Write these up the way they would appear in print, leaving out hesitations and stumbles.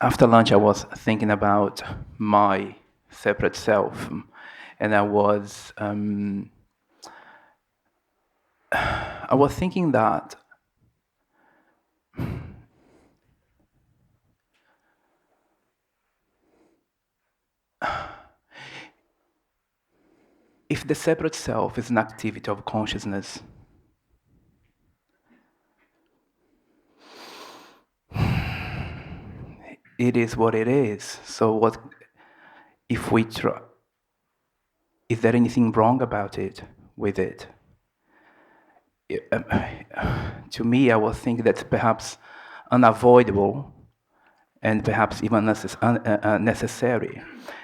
After lunch, I was thinking about my separate self, and I was thinking that if the separate self is an activity of consciousness, it is what it is. So what if we try? Is there anything wrong about it, with it? To me, I was thinking that's perhaps unavoidable and perhaps even necessary.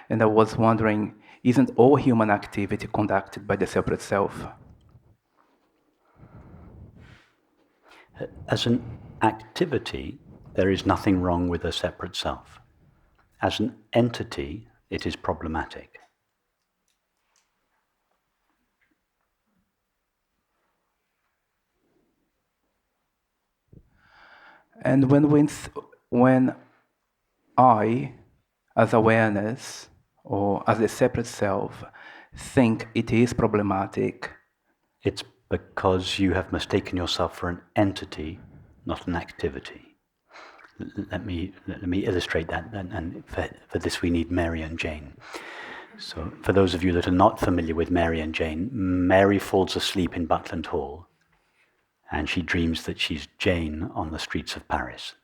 And I was wondering, isn't all human activity conducted by the separate self? As an activity, there is nothing wrong with a separate self. As an entity, it is problematic. And when I, as awareness, or as a separate self, think it is problematic, it's because you have mistaken yourself for an entity, not an activity. Let me illustrate that, and for this we need Mary and Jane. So for those of you that are not familiar with Mary and Jane, Mary falls asleep in Buckland Hall, and she dreams that she's Jane on the streets of Paris.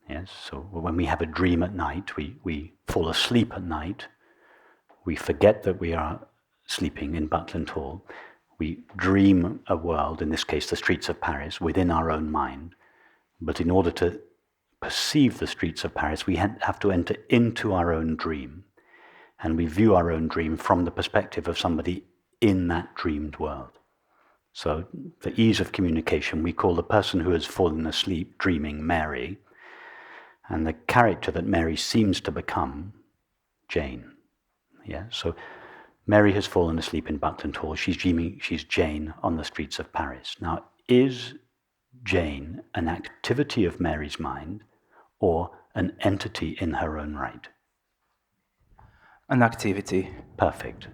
Yes, so when we have a dream at night, we fall asleep at night, we forget that we are sleeping in Buckland Hall, we dream a world, in this case the streets of Paris, within our own mind. But in order to perceive the streets of Paris, we have to enter into our own dream. And we view our own dream from the perspective of somebody in that dreamed world. So for ease of communication, we call the person who has fallen asleep dreaming Mary, and the character that Mary seems to become, Jane. Yeah, so Mary has fallen asleep in Buckland Hall. She's dreaming she's Jane on the streets of Paris. Now, is Jane an activity of Mary's mind or an entity in her own right? An activity. Perfect.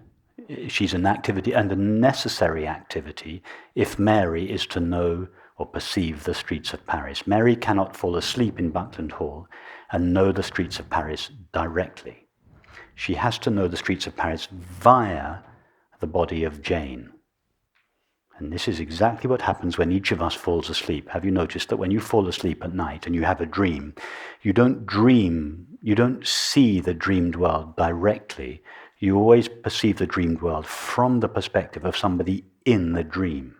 She's an activity, and a necessary activity, if Mary is to know or perceive the streets of Paris. Mary cannot fall asleep in Buckland Hall and know the streets of Paris directly. She has to know the streets of Paris via the body of Jane. And this is exactly what happens when each of us falls asleep. Have you noticed that when you fall asleep at night and you have a dream, you don't see the dreamed world directly. You always perceive the dreamed world from the perspective of somebody in the dream.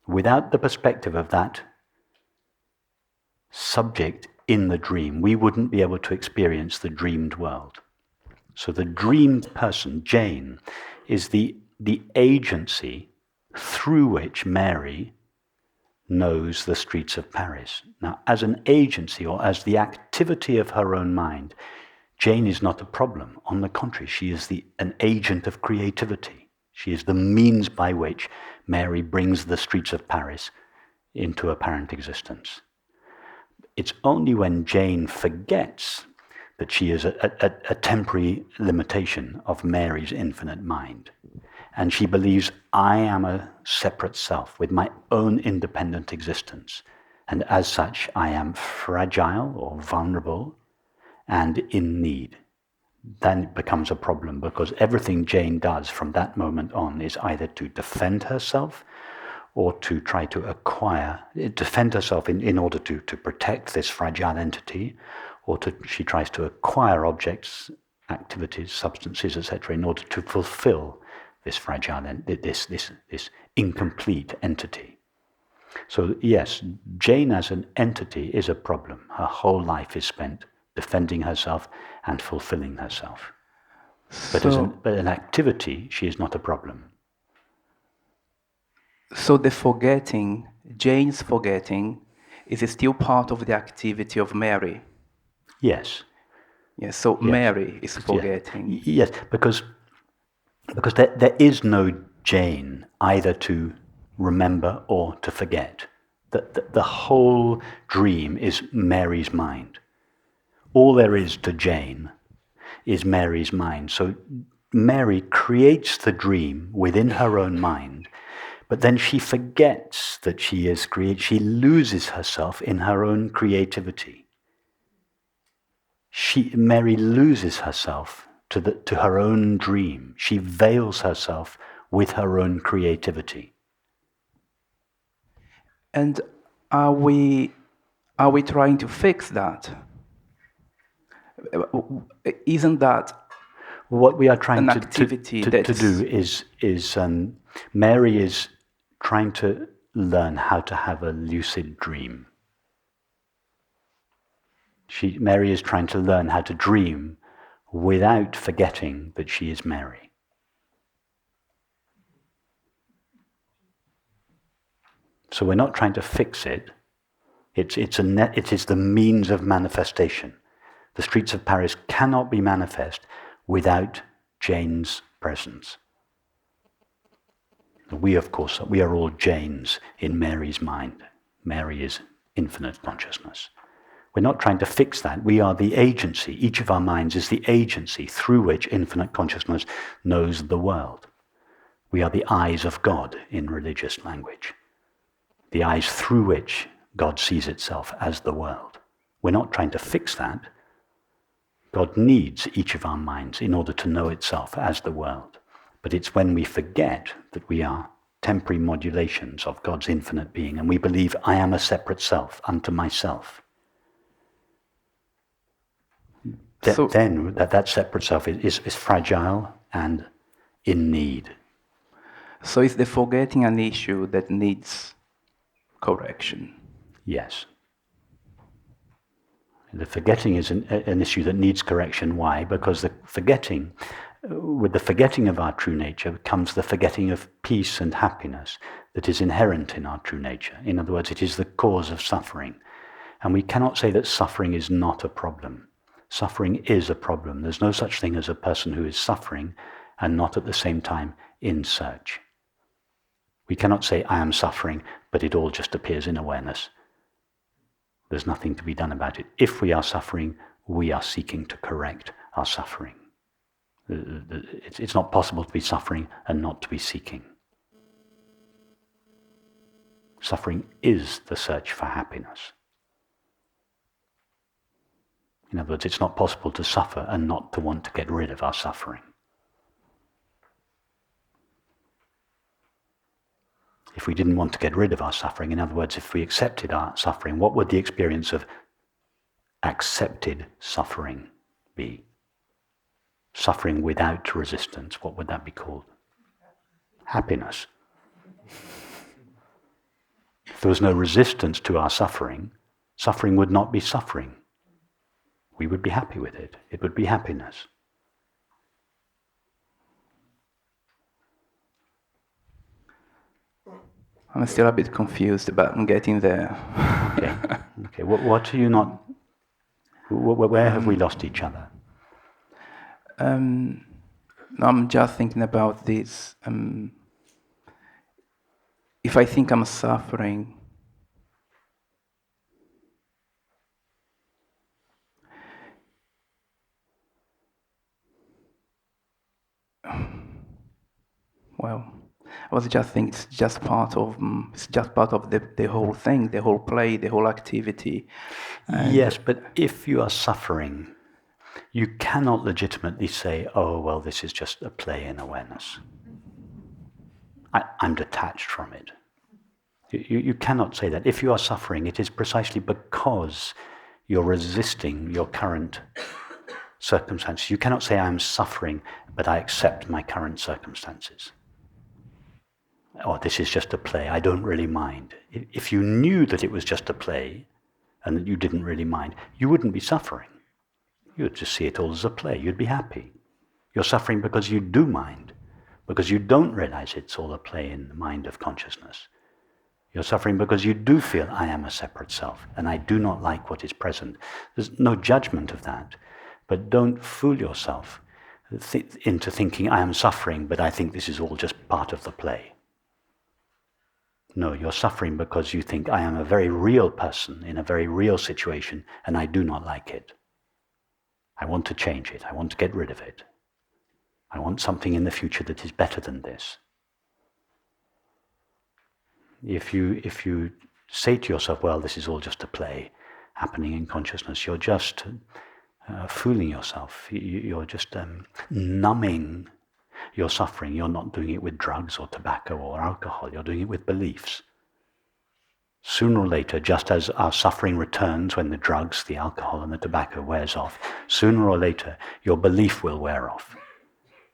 Without the perspective of that subject in the dream, we wouldn't be able to experience the dreamed world. So the dreamed person, Jane, is the agency through which Mary knows the streets of Paris. Now, as an agency or as the activity of her own mind, Jane is not a problem. On the contrary, she is an agent of creativity. She is the means by which Mary brings the streets of Paris into apparent existence. It's only when Jane forgets that she is a temporary limitation of Mary's infinite mind. And she believes, I am a separate self with my own independent existence. And as such, I am fragile or vulnerable and in need. Then it becomes a problem, because everything Jane does from that moment on is either to defend herself or to try to defend herself in order to protect this fragile entity, or she tries to acquire objects, activities, substances, etc., in order to fulfill this fragile, this incomplete entity. So yes, Jane as an entity is a problem. Her whole life is spent defending herself and fulfilling herself. But as an activity, she is not a problem. So the forgetting, Jane's forgetting, is still part of the activity of Mary? Yes. Yes, so yes. Mary is forgetting. Yes, because there is no Jane either to remember or to forget. The whole dream is Mary's mind. All there is to Jane is Mary's mind. So Mary creates the dream within her own mind, but then she forgets that she is created. She loses herself in her own creativity. Mary loses herself to her own dream. She veils herself with her own creativity. And are we trying to fix that? Isn't that what we are trying an activity to do is Mary is trying to learn how to have a lucid dream. Mary is trying to learn how to dream without forgetting that she is Mary. So we're not trying to fix it. It is the means of manifestation. The streets of Paris cannot be manifest without Jane's presence. We, of course, we are all Janes in Mary's mind. Mary is infinite consciousness. We're not trying to fix that. We are the agency. Each of our minds is the agency through which infinite consciousness knows the world. We are the eyes of God in religious language. The eyes through which God sees itself as the world. We're not trying to fix that. God needs each of our minds in order to know itself as the world. But it's when we forget that we are temporary modulations of God's infinite being and we believe I am a separate self unto myself. Then that separate self is fragile and in need. So is the forgetting an issue that needs correction? Yes. The forgetting is an issue that needs correction. Why? Because with the forgetting of our true nature comes the forgetting of peace and happiness that is inherent in our true nature. In other words, it is the cause of suffering. And we cannot say that suffering is not a problem. Suffering is a problem. There's no such thing as a person who is suffering and not at the same time in search. We cannot say, I am suffering, but it all just appears in awareness. There's nothing to be done about it. If we are suffering, we are seeking to correct our suffering. It's not possible to be suffering and not to be seeking. Suffering is the search for happiness. In other words, it's not possible to suffer and not to want to get rid of our suffering. If we didn't want to get rid of our suffering, in other words, if we accepted our suffering, what would the experience of accepted suffering be? Suffering without resistance, what would that be called? Happiness. If there was no resistance to our suffering, suffering would not be suffering. We would be happy with it. It would be happiness. I'm still a bit confused about getting there. Okay. What are you not? Where have we lost each other? I'm just thinking about this. If I think I'm suffering, well, I was just thinking it's just part of the whole thing, the whole play, the whole activity. Yes, but if you are suffering, you cannot legitimately say, oh, well, this is just a play in awareness. I'm detached from it. You cannot say that. If you are suffering, it is precisely because you're resisting your current circumstances. You cannot say, I'm suffering, but I accept my current circumstances. Or this is just a play, I don't really mind. If you knew that it was just a play and that you didn't really mind, you wouldn't be suffering. You would just see it all as a play. You'd be happy. You're suffering because you do mind, because you don't realize it's all a play in the mind of consciousness. You're suffering because you do feel, I am a separate self, and I do not like what is present. There's no judgment of that. But don't fool yourself into thinking, I am suffering, but I think this is all just part of the play. No, you're suffering because you think, I am a very real person in a very real situation and I do not like it. I want to change it. I want to get rid of it. I want something in the future that is better than this. If you say to yourself, well, this is all just a play happening in consciousness, you're just fooling yourself. You're just numbing your suffering. You're not doing it with drugs or tobacco or alcohol. You're doing it with beliefs. Sooner or later, just as our suffering returns when the drugs, the alcohol and the tobacco wears off, sooner or later your belief will wear off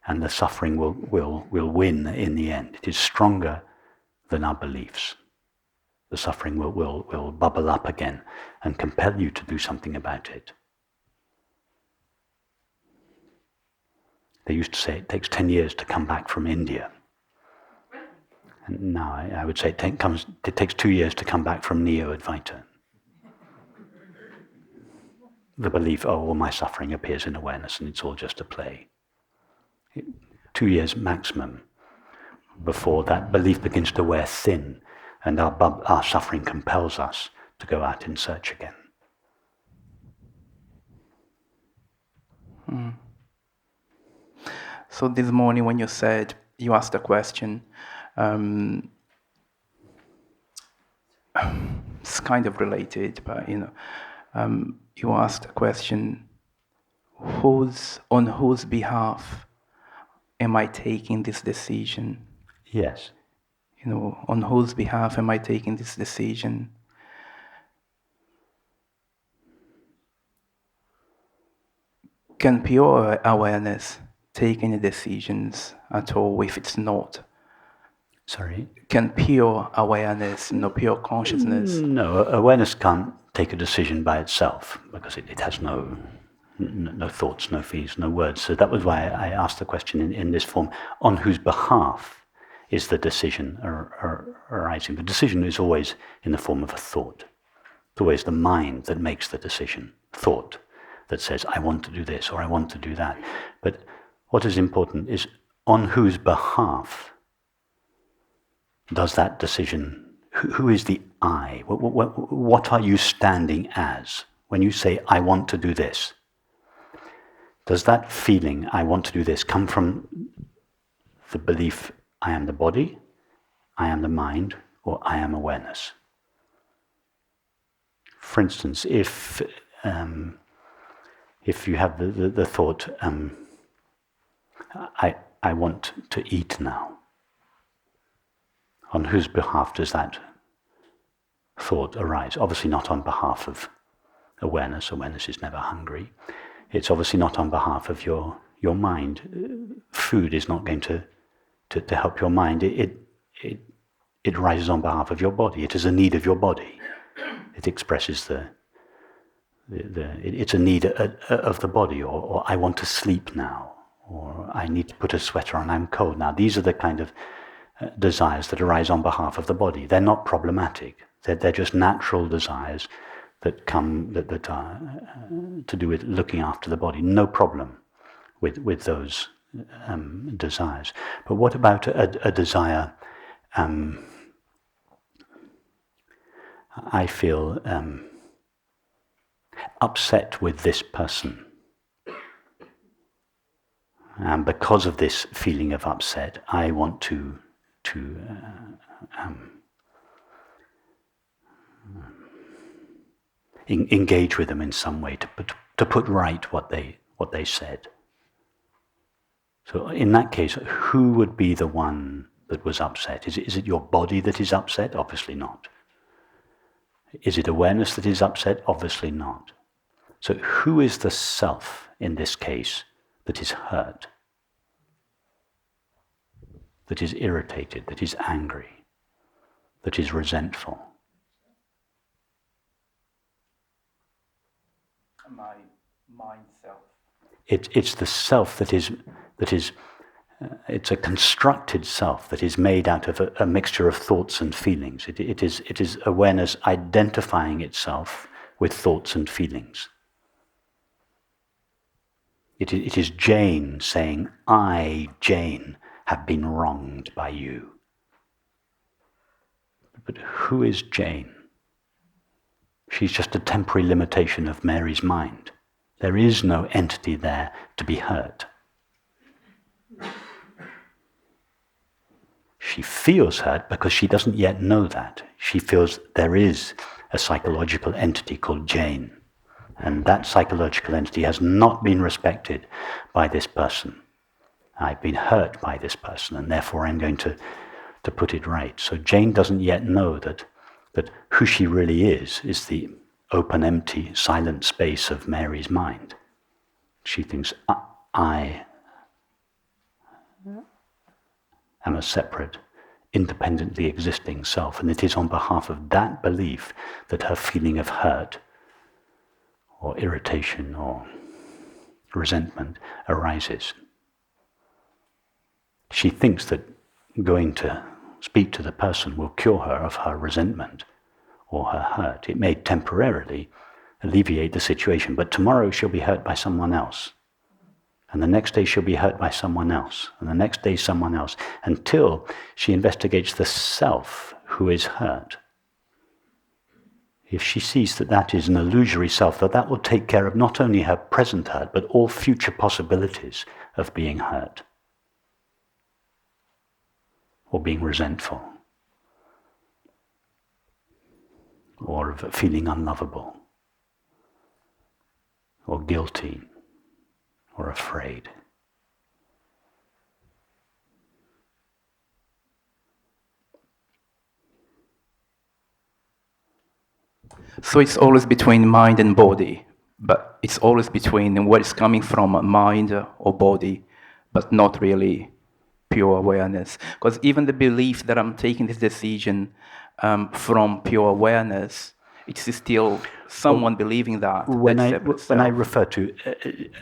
and the suffering will win in the end. It is stronger than our beliefs. The suffering will bubble up again and compel you to do something about it. They used to say it takes 10 years to come back from India. And now I would say it takes 2 years to come back from Neo-Advaita. The belief, all my suffering appears in awareness and it's all just a play. 2 years maximum before that belief begins to wear thin and our suffering compels us to go out in search again. So this morning when you asked a question, it's kind of related, but you asked a question, on whose behalf am I taking this decision? Yes. On whose behalf am I taking this decision? Can pure awareness take any decisions at all if it's not? Sorry? Can pure awareness, pure consciousness? No, awareness can't take a decision by itself because it has no thoughts, no feelings, no words. So that was why I asked the question in this form, on whose behalf is the decision arising? The decision is always in the form of a thought. It's always the mind that makes the decision, thought that says, I want to do this or I want to do that. But what is important is on whose behalf does that decision, who is the I? What are you standing as? When you say, I want to do this, does that feeling, I want to do this, come from the belief, I am the body, I am the mind, or I am awareness? For instance, if you have the thought, I want to eat now, on whose behalf does that thought arise? Obviously not on behalf of awareness. Awareness is never hungry. It's obviously not on behalf of your mind. Food is not going to help your mind. It rises on behalf of your body. It is a need of your body. It expresses it's a need of the body, or I want to sleep now, or I need to put a sweater on, I'm cold now. These are the kind of desires that arise on behalf of the body. They're not problematic. They're just natural desires that come that are to do with looking after the body. No problem with those desires. But what about a desire? I feel upset with this person. And because of this feeling of upset, I want to engage with them in some way to put right what they said. So in that case, who would be the one that was upset? Is it your body that is upset? Obviously not. Is it awareness that is upset? Obviously not. So who is the self in this case that is hurt, that is irritated, that is angry, that is resentful? My mind self. It's the self that is it's a constructed self that is made out of a mixture of thoughts and feelings. It is awareness identifying itself with thoughts and feelings. It is Jane saying, I, Jane, have been wronged by you. But who is Jane? She's just a temporary limitation of Mary's mind. There is no entity there to be hurt. She feels hurt because she doesn't yet know that. She feels there is a psychological entity called Jane. And that psychological entity has not been respected by this person. I've been hurt by this person, and therefore I'm going to put it right. So Jane doesn't yet know that who she really is the open, empty, silent space of Mary's mind. She thinks, I am a separate, independently existing self, and it is on behalf of that belief that her feeling of hurt or irritation or resentment arises. She thinks that going to speak to the person will cure her of her resentment or her hurt. It may temporarily alleviate the situation, but tomorrow she'll be hurt by someone else. And the next day she'll be hurt by someone else. And the next day someone else. Until she investigates the self who is hurt. If she sees that that is an illusory self, that will take care of not only her present hurt, but all future possibilities of being hurt. Or being resentful. Or of feeling unlovable. Or guilty. Or afraid. So it's always between mind and body, but it's always between what is coming from mind or body, but not really pure awareness. Because even the belief that I'm taking this decision from pure awareness, it's still someone believing that. When I refer to,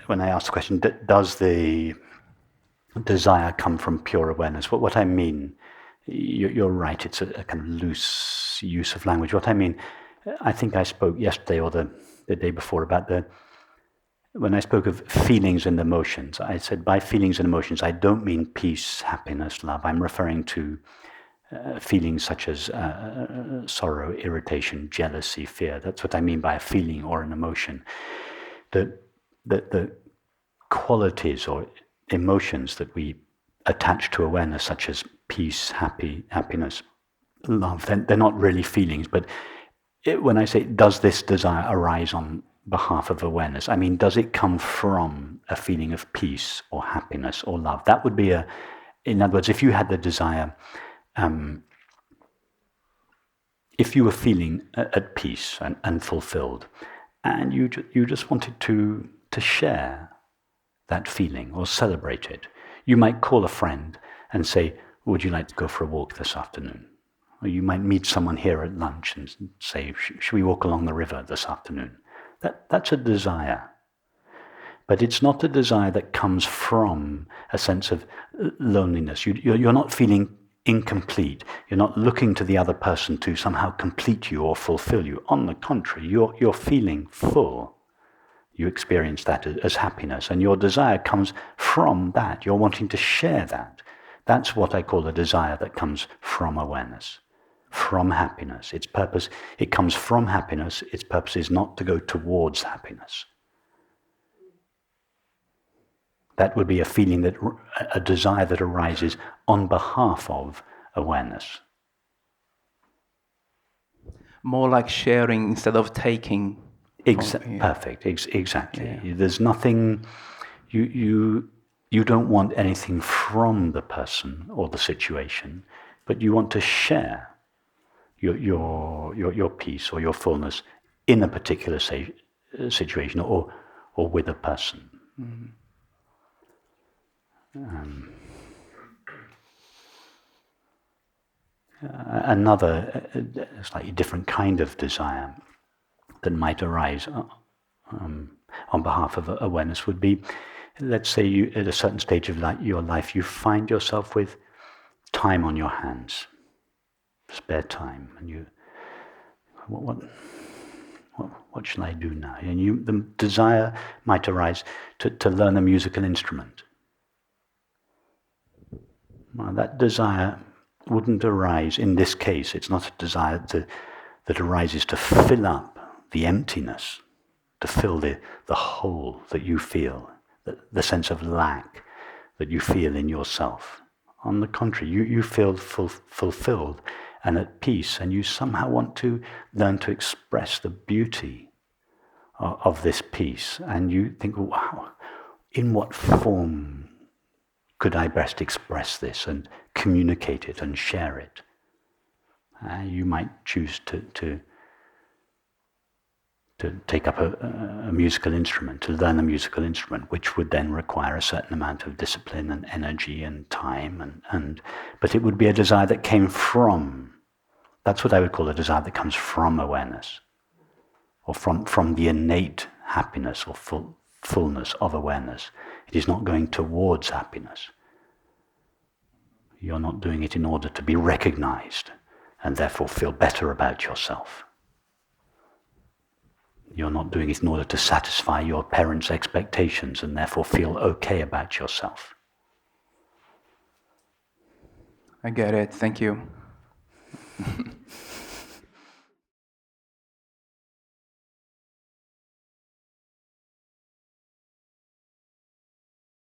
when I ask the question, does the desire come from pure awareness? What I mean, you're right, it's a kind of loose use of language. What I mean, I think I spoke yesterday or the day before about when I spoke of feelings and emotions, I said by feelings and emotions, I don't mean peace, happiness, love. I'm referring to feelings such as sorrow, irritation, jealousy, fear. That's what I mean by a feeling or an emotion. The qualities or emotions that we attach to awareness, such as peace, happiness, love, they're not really feelings. But when I say, does this desire arise on behalf of awareness, I mean, does it come from a feeling of peace or happiness or love? That would be in other words, if you had the desire, if you were feeling at peace and fulfilled, and you just wanted to share that feeling or celebrate it, you might call a friend and say, would you like to go for a walk this afternoon? Or you might meet someone here at lunch and say, should we walk along the river this afternoon? That's a desire. But it's not a desire that comes from a sense of loneliness. You're not feeling incomplete. You're not looking to the other person to somehow complete you or fulfill you. On the contrary, you're feeling full. You experience that as happiness, and your desire comes from that. You're wanting to share that. That's what I call a desire that comes from awareness, from happiness. Its purpose, it comes from happiness. Its purpose is not to go towards happiness. That would be a feeling a desire that arises on behalf of awareness. More like sharing instead of taking. Perfect. Exactly. Yeah. There's nothing. You don't want anything from the person or the situation, but you want to share your peace or your fullness in a particular situation or with a person. Mm-hmm. Another slightly different kind of desire that might arise on behalf of awareness would be, let's say you, at a certain stage of your life, you find yourself with time on your hands, spare time, and you, what shall I do now? And the desire might arise to learn a musical instrument. Well, that desire wouldn't arise, in this case, it's not a desire that arises to fill up the emptiness, to fill the hole that you feel, the sense of lack that you feel in yourself. On the contrary, you feel fulfilled and at peace, and you somehow want to learn to express the beauty of this peace. And you think, wow, in what form could I best express this and communicate it and share it? You might choose to take up a musical instrument, to learn a musical instrument, which would then require a certain amount of discipline and energy and time, but it would be a desire that came from, that's what I would call a desire that comes from awareness, or from the innate happiness or fullness of awareness. It is not going towards happiness. You're not doing it in order to be recognized and therefore feel better about yourself. You're not doing it in order to satisfy your parents' expectations and therefore feel okay about yourself. I get it. Thank you.